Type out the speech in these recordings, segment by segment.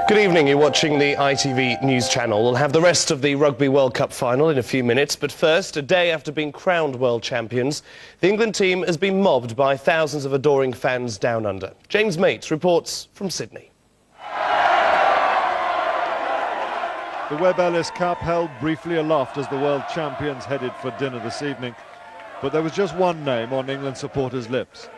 Good evening, you're watching the ITV news channel. We'll have the rest of the Rugby World Cup final in a few minutes, but first, a day after being crowned world champions, the England team has been mobbed by thousands of adoring fans down under. James Mates reports from Sydney. The Webb Ellis Cup held briefly aloft as the world champions headed for dinner this evening, but there was just one name on England supporters' lips.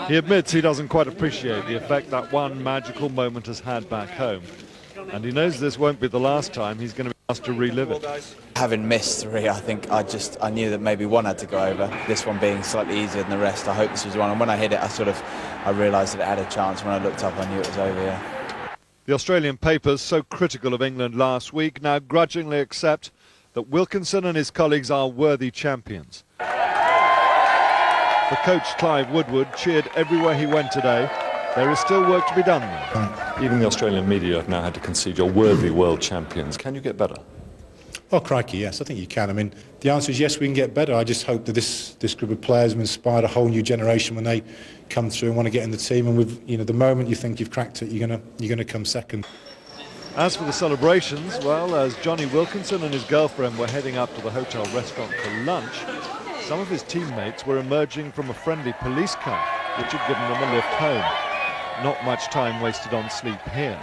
He admits he doesn't quite appreciate the effect that one magical moment has had back home. And he knows this won't be the last time he's going to be asked to relive it. Having missed three, I think I knew that maybe one had to go over. This one being slightly easier than the rest, I hope this was one. And when I hit it, I realised that it had a chance. When I looked up, I knew it was over, yeah. The Australian papers, so critical of England last week, now grudgingly accept that Wilkinson and his colleagues are worthy champions. The coach, Clive Woodward, cheered everywhere he went today. There is still work to be done, though. Even the Australian media have now had to concede you're worthy world champions. Can you get better? Oh, crikey, yes, I think you can. I mean, the answer is yes, we can get better. I just hope that this group of players have inspired a whole new generation when they come through and want to get in the team. And with, the moment you think you've cracked it, you're gonna come second. As for the celebrations, well, as Johnny Wilkinson and his girlfriend were heading up to the hotel restaurant for lunch, some of his teammates were emerging from a friendly police car, which had given them a lift home. Not much time wasted on sleep here.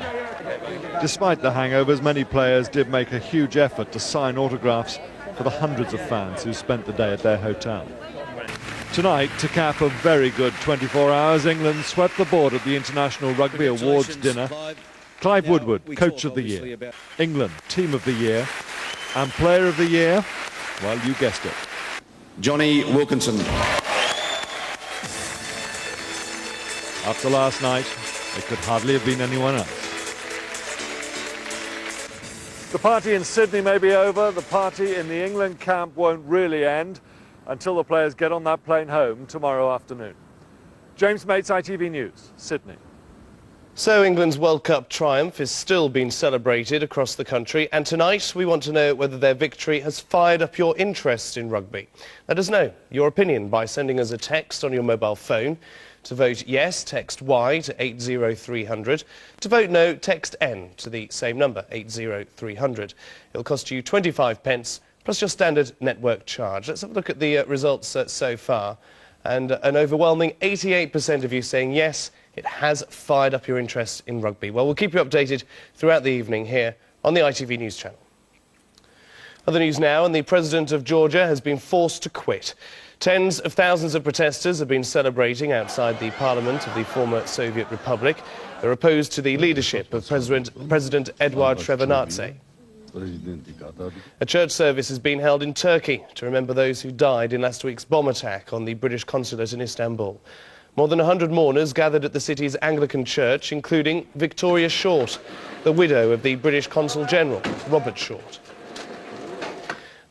Despite the hangovers, many players did make a huge effort to sign autographs for the hundreds of fans who spent the day at their hotel. Tonight, to cap a very good 24 hours, England swept the board at the International Rugby Awards dinner. Clive Woodward, Coach of the Year. England, Team of the Year. And Player of the Year, well, you guessed it, Johnny Wilkinson. After last night, it could hardly have been anyone else. The party in Sydney may be over. The party in the England camp won't really end until the players get on that plane home tomorrow afternoon. James Mates, ITV News, Sydney. So England's World Cup triumph is still being celebrated across the country, and tonight we want to know whether their victory has fired up your interest in rugby. Let us know your opinion by sending us a text on your mobile phone. To vote yes, text Y to 80300. To vote no, text N to the same number, 80300. It'll cost you 25 pence plus your standard network charge. Let's have a look at the results so far. And an overwhelming 88% of you saying yes, it has fired up your interest in rugby. Well, we'll keep you updated throughout the evening here on the ITV News channel. Other news now, and the President of Georgia has been forced to quit. Tens of thousands of protesters have been celebrating outside the parliament of the former Soviet Republic. They're opposed to the leadership of President Eduard Shevardnadze. A church service has been held in Turkey to remember those who died in last week's bomb attack on the British consulate in Istanbul. More than 100 mourners gathered at the city's Anglican church, including Victoria Short, the widow of the British Consul General, Robert Short.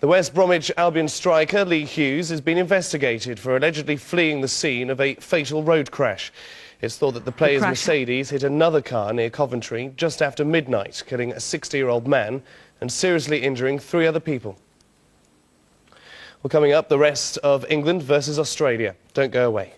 The West Bromwich Albion striker, Lee Hughes, has been investigated for allegedly fleeing the scene of a fatal road crash. It's thought that the player's Mercedes hit another car near Coventry just after midnight, killing a 60-year-old man and seriously injuring 3 other people. Well, coming up, the rest of England versus Australia. Don't go away.